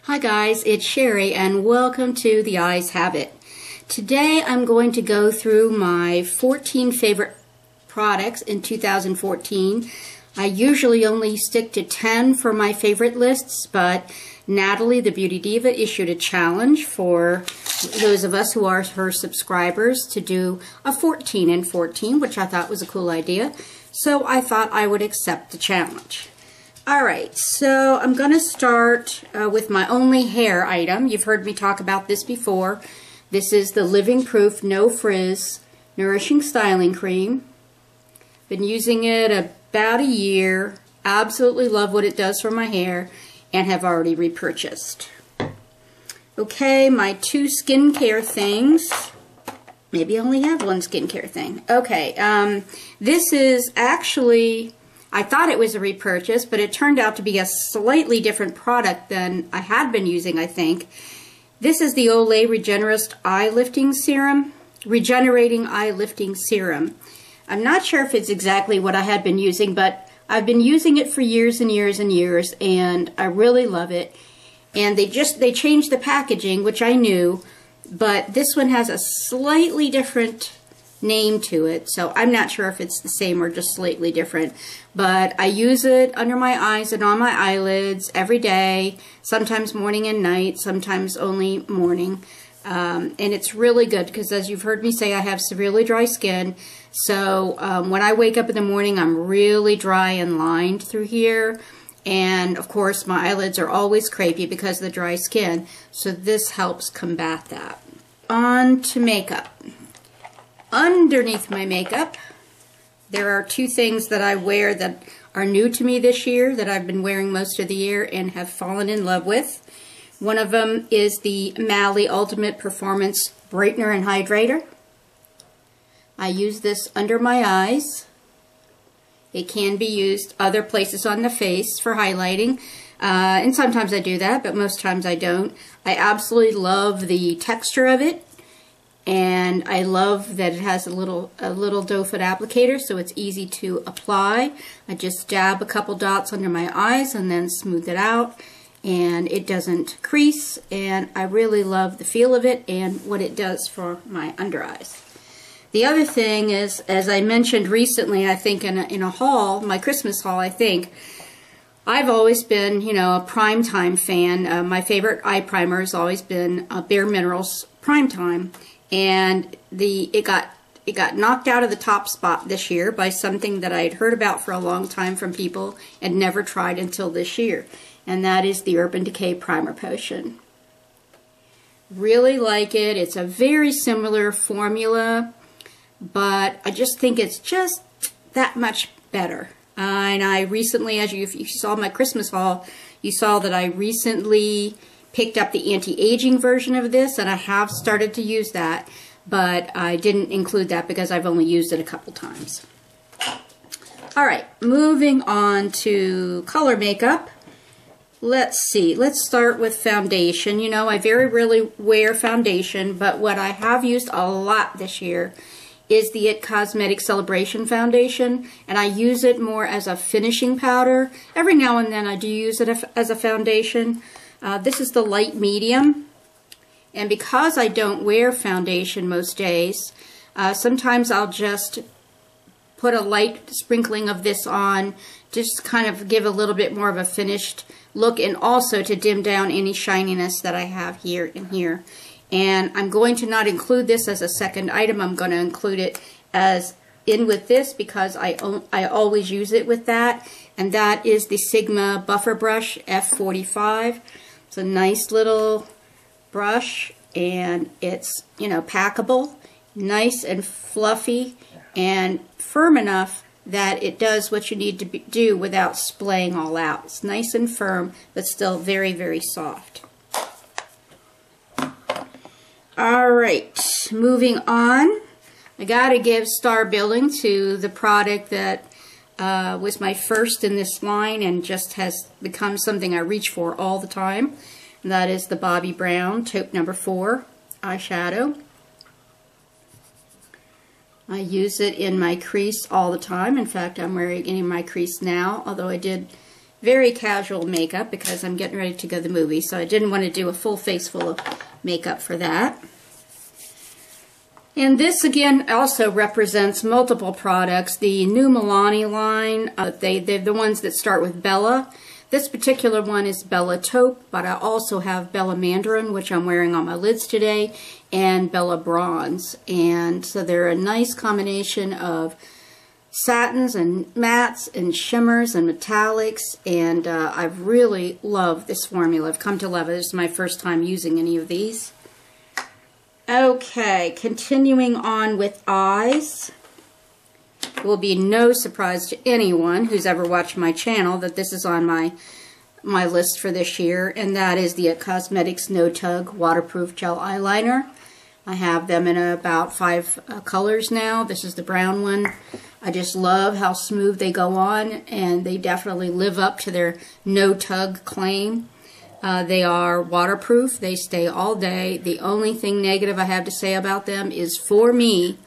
Hi guys, it's Sherry and welcome to The Eyes Have It. Today I'm going to go through my 14 favorite products in 2014. I usually only stick to 10 for my favorite lists, but Natalie, the Beauty Diva, issued a challenge for those of us who are her subscribers to do a 14 in 14, which I thought was a cool idea. So I thought I would accept the challenge. Alright, so I'm going to start with my only hair item. You've heard me talk about this before. This is the Living Proof No Frizz Nourishing Styling Cream. Been using it about a year. Absolutely love what it does for my hair and have already repurchased. Okay, my two skincare things. Maybe I only have one skincare thing. Okay, this is actually... I thought it was a repurchase, but it turned out to be a slightly different product than I had been using, I think. This is the Olay Regenerating Eye Lifting Serum. I'm not sure if it's exactly what I had been using, but I've been using it for years and years and years, and I really love it. And they changed the packaging, which I knew, but this one has a slightly different name to it, so I'm not sure if it's the same or just slightly different, but I use it under my eyes and on my eyelids every day, sometimes morning and night, sometimes only morning, and it's really good because, as you've heard me say, I have severely dry skin, so when I wake up in the morning I'm really dry and lined through here, and of course my eyelids are always crepey because of the dry skin, so this helps combat that. On to makeup. Underneath my makeup, there are two things that I wear that are new to me this year that I've been wearing most of the year and have fallen in love with. One of them is the Milani Ultimate Performance Brightener and Hydrator. I use this under my eyes. It can be used other places on the face for highlighting, and sometimes I do that, but most times I don't. I absolutely love the texture of it. And I love that it has a little doe foot applicator, so it's easy to apply. I just dab a couple dots under my eyes and then smooth it out, and it doesn't crease, and I really love the feel of it and what it does for my under eyes. The other thing is, as I mentioned recently, I think in a haul, my Christmas haul, I think, I've always been, you know, a Primetime fan. My favorite eye primer has always been Bare Minerals Primetime. And it got knocked out of the top spot this year by something that I had heard about for a long time from people and never tried until this year. And that is the Urban Decay Primer Potion. Really like it. It's a very similar formula, but I just think it's just that much better. And I recently, if you saw my Christmas haul, you saw that I recently picked up the anti-aging version of this, and I have started to use that, but I didn't include that because I've only used it a couple times. Alright, moving on to color makeup. Let's see, let's start with foundation. You know, I very rarely wear foundation, but what I have used a lot this year is the IT Cosmetics Celebration Foundation, and I use it more as a finishing powder. Every now and then I do use it as a foundation. This is the light medium, and because I don't wear foundation most days, sometimes I'll just put a light sprinkling of this on, just kind of give a little bit more of a finished look, and also to dim down any shininess that I have here and here. And I'm going to not include this as a second item. I'm going to include it as in with this because I always use it with that, and that is the Sigma Buffer Brush F45. It's a nice little brush, and it's, you know, packable, nice and fluffy, and firm enough that it does what you need to do without splaying all out. It's nice and firm, but still very, very soft. Alright, moving on. I gotta give star billing to the product that was my first in this line and just has become something I reach for all the time. And that is the Bobbi Brown Taupe No. 4 eyeshadow. I use it in my crease all the time. In fact, I'm wearing it in my crease now, although I did very casual makeup because I'm getting ready to go to the movie, so I didn't want to do a full face full of makeup for that. And this again also represents multiple products. The new Milani line, they're the ones that start with Bella. This particular one is Bella Taupe, but I also have Bella Mandarin, which I'm wearing on my lids today, and Bella Bronze. And so they're a nice combination of satins and mattes and shimmers and metallics, and I've really loved this formula. I've come to love it. This is my first time using any of these. Okay, continuing on with eyes. It will be no surprise to anyone who's ever watched my channel that this is on my list for this year, and that is the Cosmetics No Tug Waterproof Gel Eyeliner. I have them in about 5 colors now. This is the brown one. I just love how smooth they go on, and they definitely live up to their no tug claim. They are waterproof. They stay all day. The only thing negative I have to say about them is, for me,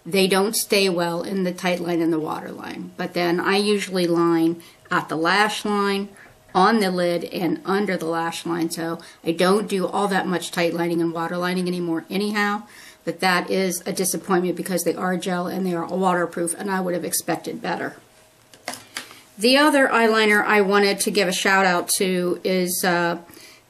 they don't stay well in the tight line and the water line. But then I usually line at the lash line, on the lid, and under the lash line. So I don't do all that much tight lining and water lining anymore anyhow. But that is a disappointment because they are gel and they are waterproof, and I would have expected better. The other eyeliner I wanted to give a shout out to is the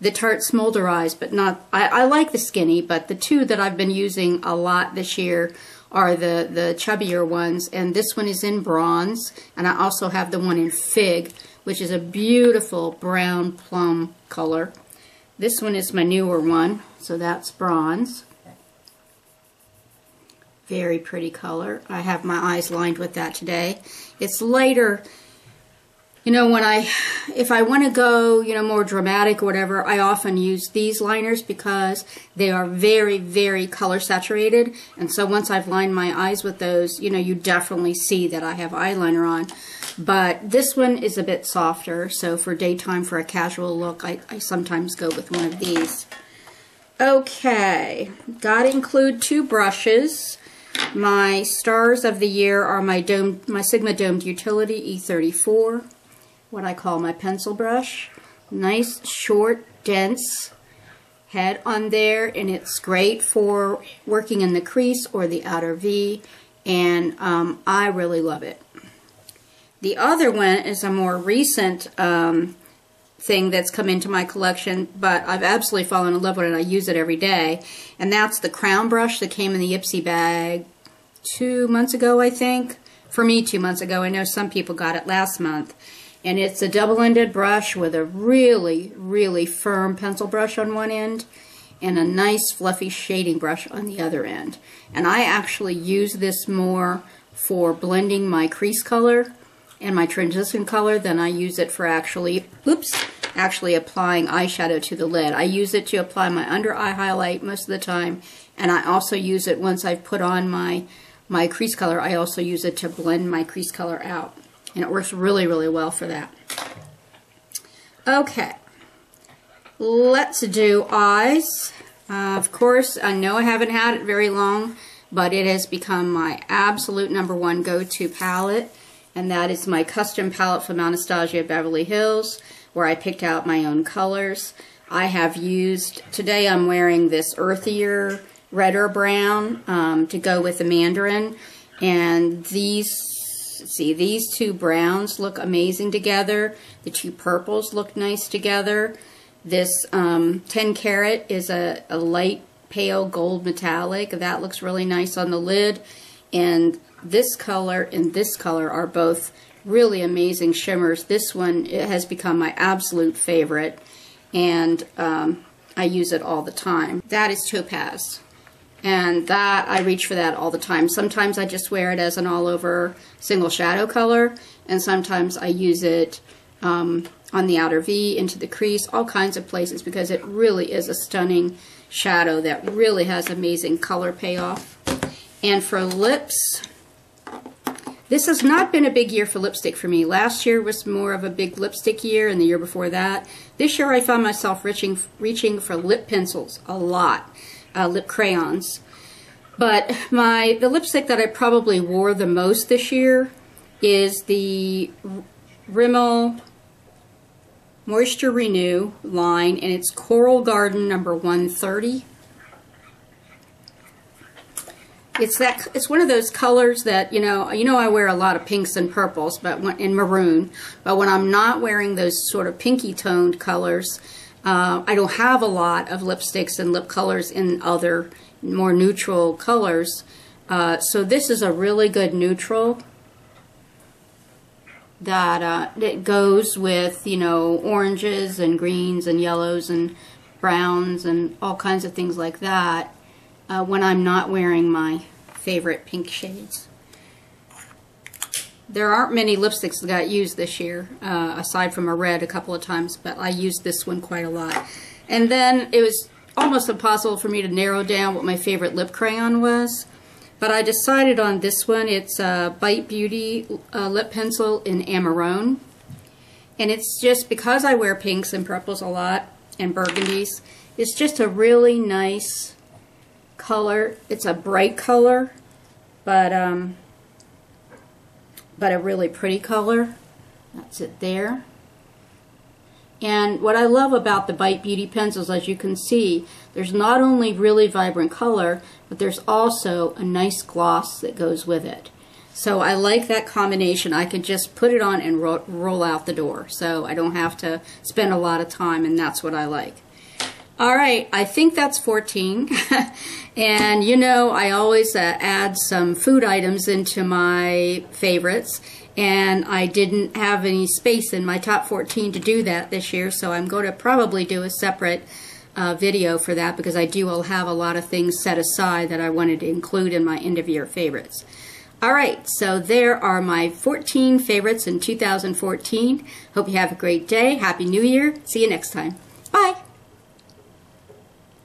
Tarte Smolderize, but not, I like the skinny, but the two that I've been using a lot this year are the chubbier ones, and this one is in bronze, and I also have the one in fig, which is a beautiful brown plum color. This one is my newer one, so that's bronze. Very pretty color. I have my eyes lined with that today. It's lighter. You know, if I want to go, you know, more dramatic or whatever, I often use these liners because they are very, very color saturated. And so once I've lined my eyes with those, you know, you definitely see that I have eyeliner on. But this one is a bit softer, so for daytime, for a casual look, I sometimes go with one of these. Okay, gotta include 2 brushes. My stars of the year are my Sigma Domed Utility E34, what I call my pencil brush. Nice, short, dense head on there, and it's great for working in the crease or the outer V, and I really love it. The other one is a more recent thing that's come into my collection, but I've absolutely fallen in love with it, and I use it every day, and that's the crown brush that came in the Ipsy bag 2 months ago, I think. For me, 2 months ago. I know some people got it last month. And it's a double-ended brush with a really, really firm pencil brush on one end and a nice fluffy shading brush on the other end. And I actually use this more for blending my crease color and my transition color than I use it for actually applying eyeshadow to the lid. I use it to apply my under eye highlight most of the time, and I also use it once I've put on my crease color. I also use it to blend my crease color out, and it works really, really well for that. Okay, let's do eyes. Of course, I know I haven't had it very long, but it has become my absolute #1 go-to palette, and that is my custom palette from Anastasia Beverly Hills, where I picked out my own colors. I have used, today I'm wearing this earthier, redder brown to go with the mandarin, and these 2 browns look amazing together. The 2 purples look nice together. This 10 carat is a light pale gold metallic. That looks really nice on the lid. And this color and this color are both really amazing shimmers. This one, it has become my absolute favorite, and I use it all the time. That is Topaz. And that, I reach for that all the time. Sometimes I just wear it as an all-over single shadow color, and sometimes I use it on the outer V, into the crease, all kinds of places, because it really is a stunning shadow that really has amazing color payoff. And for lips, this has not been a big year for lipstick for me. Last year was more of a big lipstick year, and the year before that. This year I found myself reaching for lip pencils a lot. Lip crayons. But the lipstick that I probably wore the most this year is the Rimmel Moisture Renew line, and it's Coral Garden number 130. It's one of those colors that, you know I wear a lot of pinks and purples, in maroon, but when I'm not wearing those sort of pinky toned colors, I don't have a lot of lipsticks and lip colors in other more neutral colors. So this is a really good neutral that goes with, oranges and greens and yellows and browns and all kinds of things like that. When I'm not wearing my favorite pink shades. There aren't many lipsticks that got used this year, aside from a red a couple of times, but I used this one quite a lot. And then it was almost impossible for me to narrow down what my favorite lip crayon was, but I decided on this one. It's a Bite Beauty lip pencil in Amarone, and it's just because I wear pinks and purples a lot and burgundies, it's just a really nice color. It's a bright color, but a really pretty color. That's it there. And what I love about the Bite Beauty pencils, as you can see, there's not only really vibrant color, but there's also a nice gloss that goes with it. So I like that combination. I can just put it on and roll out the door, so I don't have to spend a lot of time, and that's what I like. Alright, I think that's 14. And I always add some food items into my favorites, and I didn't have any space in my top 14 to do that this year, so I'm going to probably do a separate video for that, because I do have a lot of things set aside that I wanted to include in my end of year favorites. Alright, so there are my 14 favorites in 2014. Hope you have a great day. Happy New Year. See you next time. Bye.